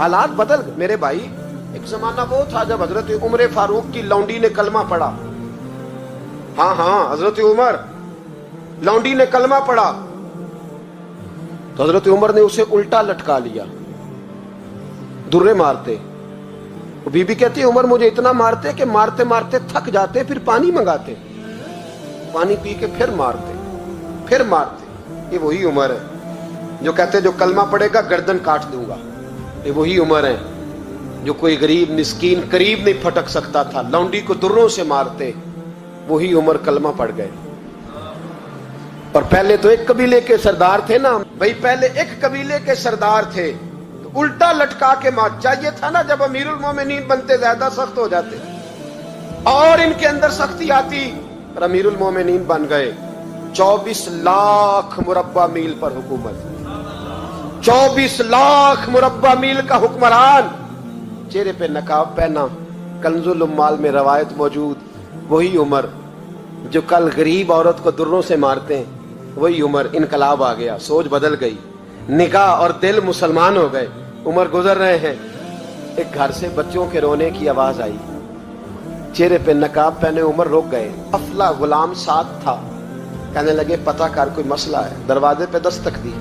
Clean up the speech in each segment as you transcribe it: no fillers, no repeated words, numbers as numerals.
हालात बदल गए मेरे भाई। एक जमाना वो था जब हजरत उमर फारूक की लौंडी ने कलमा पढ़ा। हाँ हाँ, हजरत उमर लौंडी ने कलमा पढ़ा तो हजरत उमर ने उसे उल्टा लटका लिया, दुर्रे मारते। बीबी कहती है उमर मुझे इतना मारते कि मारते मारते थक जाते, फिर पानी मंगाते, पानी पी के फिर मारते। ये वही उमर है जो कहते जो कलमा पड़ेगा गर्दन काट दूंगा। ये वही उमर है जो कोई गरीब मिस्कीन करीब नहीं फटक सकता था, लौंडी को दुर्रों से मारते। वही उमर कलमा पड़ गए। और पहले तो एक कबीले के सरदार थे ना भाई, पहले एक कबीले के सरदार थे तो उल्टा लटका के मार। चाहिए था ना जब अमीरुल मोमिनीन बनते ज्यादा सख्त हो जाते और इनके अंदर सख्ती आती, और अमीरुल मोमिनीन बन गए। 24 लाख मुरब्बा मील पर हुकूमत, 24 लाख मुरब्बा मील का हुक्मरान, चेहरे पे नकाब पहना। कंजुल उम्माल में रवायत मौजूद, वही उमर जो कल गरीब औरत को दुर्रों से मारते हैं, वही उमर। इनकलाब आ गया, सोच बदल गई, निगाह और दिल मुसलमान हो गए। उमर गुजर रहे हैं, एक घर से बच्चों के रोने की आवाज आई, चेहरे पे नकाब पहने उमर रुक गए। अफला गुलाम साथ था, कहने लगे पता कर कोई मसला है। दरवाजे पे दस्तक दी,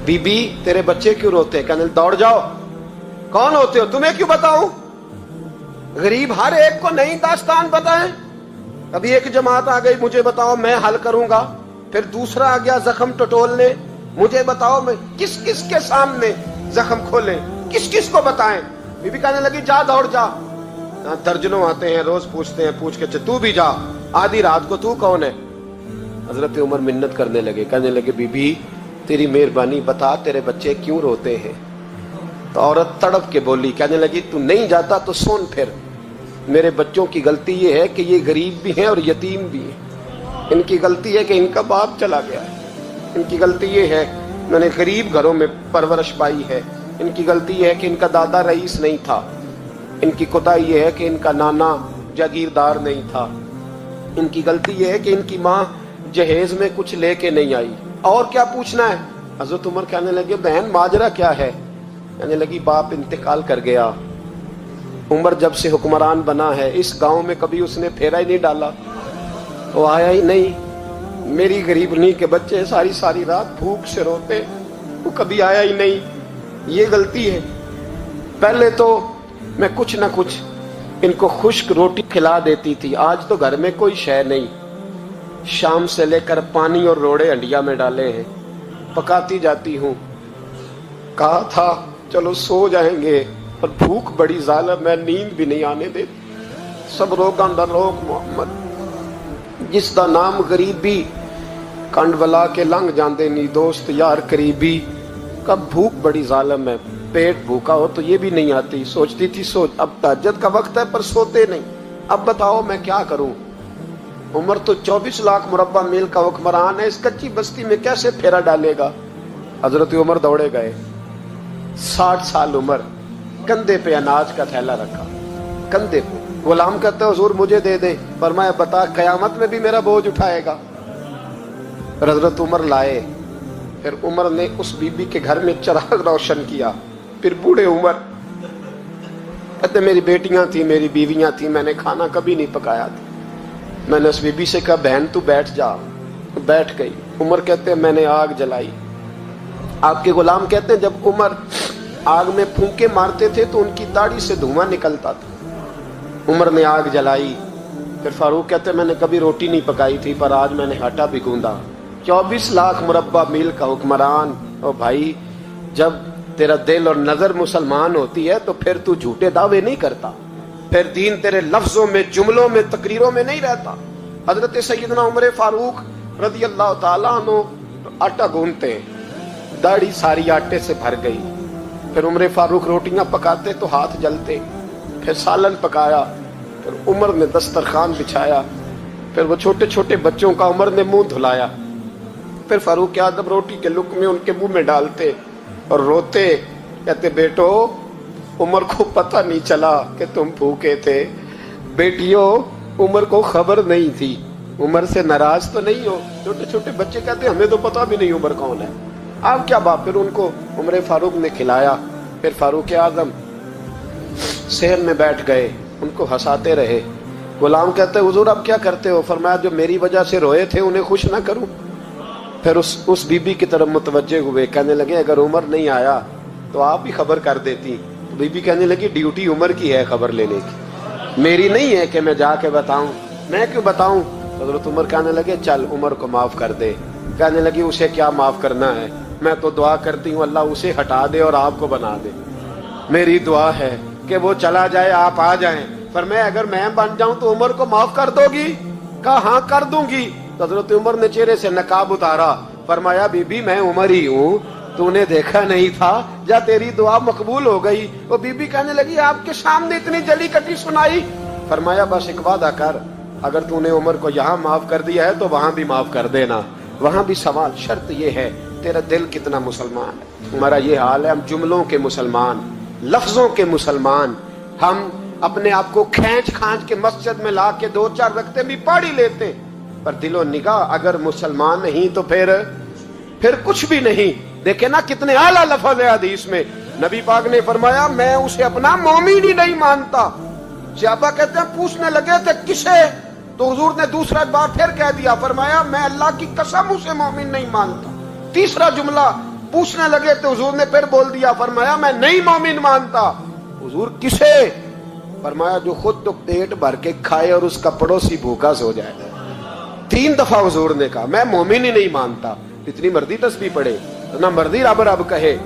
बीबी तेरे बच्चे क्यों रोते? कहने दौड़ जाओ, कौन होते हो? तुम्हें क्यों बताऊं? गरीब हर एक को नई दास्तान पता है। अभी एक जमात आ गई, मुझे बताओ मैं हल करूंगा। फिर दूसरा आ गया जख्म टटोलने, मुझे बताओ मैं किस किस के सामने जख्म खोले, किस किस को बताएं। बीबी कहने लगी जा दौड़ जा। दर्जनों आते हैं, रोज पूछते हैं, पूछ के तू भी जा, आधी रात को तू कौन है? हजरत उमर मिन्नत करने लगे, कहने लगे बीबी तेरी मेहरबानी बता तेरे बच्चे क्यों रोते हैं? तो औरत तड़प के बोली, कहने लगी तू नहीं जाता तो सुन, फिर मेरे बच्चों की गलती ये है कि ये गरीब भी हैं और यतीम भी हैं। इनकी गलती है कि इनका बाप चला गया है, इनकी गलती ये है मैंने गरीब घरों में परवरिश पाई है, इनकी गलती ये है कि इनका दादा रईस नहीं था, इनकी कोताही ये है कि इनका नाना जागीरदार नहीं था, इनकी गलती ये है कि इनकी माँ जहेज में कुछ लेके नहीं आई। और क्या पूछना है? हजरत उमर कहने लगे बहन माजरा क्या है? कहने लगी बाप इंतकाल कर गया। उमर जब से हुक्मरान बना है इस गांव में कभी उसने फेरा ही नहीं डाला, वो आया ही नहीं। मेरी गरीबनी के बच्चे सारी सारी रात भूख से रोते, वो कभी आया ही नहीं। ये गलती है। पहले तो मैं कुछ ना कुछ इनको खुश्क रोटी खिला देती थी, आज तो घर में कोई शय नहीं। शाम से लेकर पानी और रोड़े हंडिया में डाले हैं, पकाती जाती हूँ। कहा था चलो सो जाएंगे, पर भूख बड़ी जालिम है, नींद भी नहीं आने देती। सब रोगां दा रोग मोहम्मद, जिसदा नाम गरीबी, कंड वला के लंघ जाते नी दोस्त यार करीबी। कब भूख बड़ी जालिम है, पेट भूखा हो तो ये भी नहीं आती। सोचती थी सोच अब तहज्जुद का वक्त है पर सोते नहीं। अब बताओ मैं क्या करूं? उमर तो 24 लाख मुरब्बा मील का हुक्मरान है, इस कच्ची बस्ती में कैसे फेरा डालेगा? हजरत उमर दौड़े गए। 60 साल उम्र, कंधे पे अनाज का थैला रखा, कंधे पे। गुलाम कहते हुजूर मुझे दे दे। फरमाया बता कयामत में भी मेरा बोझ उठाएगा? हजरत उमर लाए। फिर उमर ने उस बीबी के घर में चिराग रोशन किया। फिर बूढ़े उमर कहते मेरी बेटियां थी, मेरी बीवियां थी, मैंने खाना कभी नहीं पकाया था। मैंने उस बीबी से कहा बहन तू बैठ जा, तो बैठ गई। उमर कहते मैंने आग जलाई। आपके गुलाम कहते हैं जब उमर आग में फूंके मारते थे तो उनकी दाढ़ी से धुआं निकलता था। उमर ने आग जलाई। फिर फारूक कहते मैंने कभी रोटी नहीं पकाई थी पर आज मैंने आटा भी गूंदा। 24 लाख मुरब्बा मील का हुक्मरान। और भाई जब तेरा दिल और नजर मुसलमान होती है तो फिर तू झूठे दावे नहीं करता, फिर दीन तेरे लफ्जों में, जुमलों में, तकरीरों में नहीं रहता। हजरत सैयदना उमर फारूक रज़ी अल्लाह ताला अन्हु आटा गूंथते हैं, दाढ़ी सारी आटे से भर गई। फिर उमर फारूक रोटियां पकाते तो हाथ जलते। फिर सालन पकाया, फिर उमर ने दस्तरखान बिछाया। फिर वो छोटे छोटे बच्चों का उमर ने मुंह धुलाया। फिर फारूक आदम रोटी के लुक़्मे उनके मुंह में डालते और रोते, कहते बेटो उमर को पता नहीं चला कि तुम भूखे थे। बेटियों उमर को खबर नहीं थी, उमर से नाराज तो नहीं हो? छोटे छोटे बच्चे कहते हमें तो पता भी नहीं उमर कौन है। आप क्या बाप? फिर उनको उमर फारूक ने खिलाया। پھر فاروق اعظم صحن میں بیٹھ گئے, ان کو ہنساتے رہے. غلام کہتے حضور اب کیا کرتے ہو؟ فرمایا جو میری وجہ سے روئے تھے انہیں خوش نہ کروں. پھر اس بی بی کی طرف متوجہ ہوئے, کہنے لگے اگر عمر نہیں آیا تو آپ بھی خبر کر دیتی. بی بی کہنے لگی ڈیوٹی عمر کی ہے خبر لینے کی, میری نہیں ہے کہ میں جا کے بتاؤں, میں کیوں بتاؤں. حضرت عمر کہنے لگے چل عمر کو معاف کر دے. کہنے لگی اسے کیا معاف کرنا ہے, میں تو دعا کرتی ہوں اللہ اسے ہٹا دے اور آپ کو بنا دے. میری دعا ہے کہ وہ چلا جائے آپ آ جائیں. فرمایا اگر میں بن جاؤں تو عمر کو معاف کر دو گی؟ کہا ہاں کر دوں گی. حضرت عمر نے چہرے سے نقاب اتارا, فرمایا بی بی میں عمر ہی ہوں, تو نے دیکھا نہیں تھا, جا تیری دعا مقبول ہو گئی. وہ بی بی کہنے لگی آپ کے سامنے اتنی جلی کٹی سنائی. فرمایا بس ایک وعدہ کر, اگر تو نے عمر کو یہاں معاف کر دیا ہے تو وہاں بھی معاف کر دینا. وہاں بھی سوال شرط یہ ہے تیرا دل کتنا مسلمان ہے. ہمارا یہ حال ہے, ہم جملوں کے مسلمان, لفظوں کے مسلمان, ہم اپنے آپ کو کھینچ کے مسجد میں لا کے 2-4 رکعتیں بھی پڑھ ہی لیتے, پر دل و نگاہ اگر مسلمان نہیں تو پھر کچھ بھی نہیں. دیکھیں نا کتنے اعلیٰ لفظ ہے حدیث میں. نبی پاک نے فرمایا میں اسے اپنا مومن ہی نہیں مانتا. صحابہ کہتے ہیں پوچھنے لگے تھے کسے, تو حضور نے دوسرا بار پھر کہہ دیا, فرمایا میں اللہ کی قسم اسے مومن نہیں مانتا. تیسرا جملہ پوچھنے لگے تو حضور نے پھر بول دیا, فرمایا میں نہیں مومن مانتا. حضور کسے؟ فرمایا جو خود تو پیٹ بھر کے کھائے اور اس کا پڑوسی بھوکا سو جائے. 3 دفعہ حضور نے کہا میں مومن ہی نہیں مانتا. اتنی مرضی تسبیح پڑھے, اتنا مرضی رب رب کہے.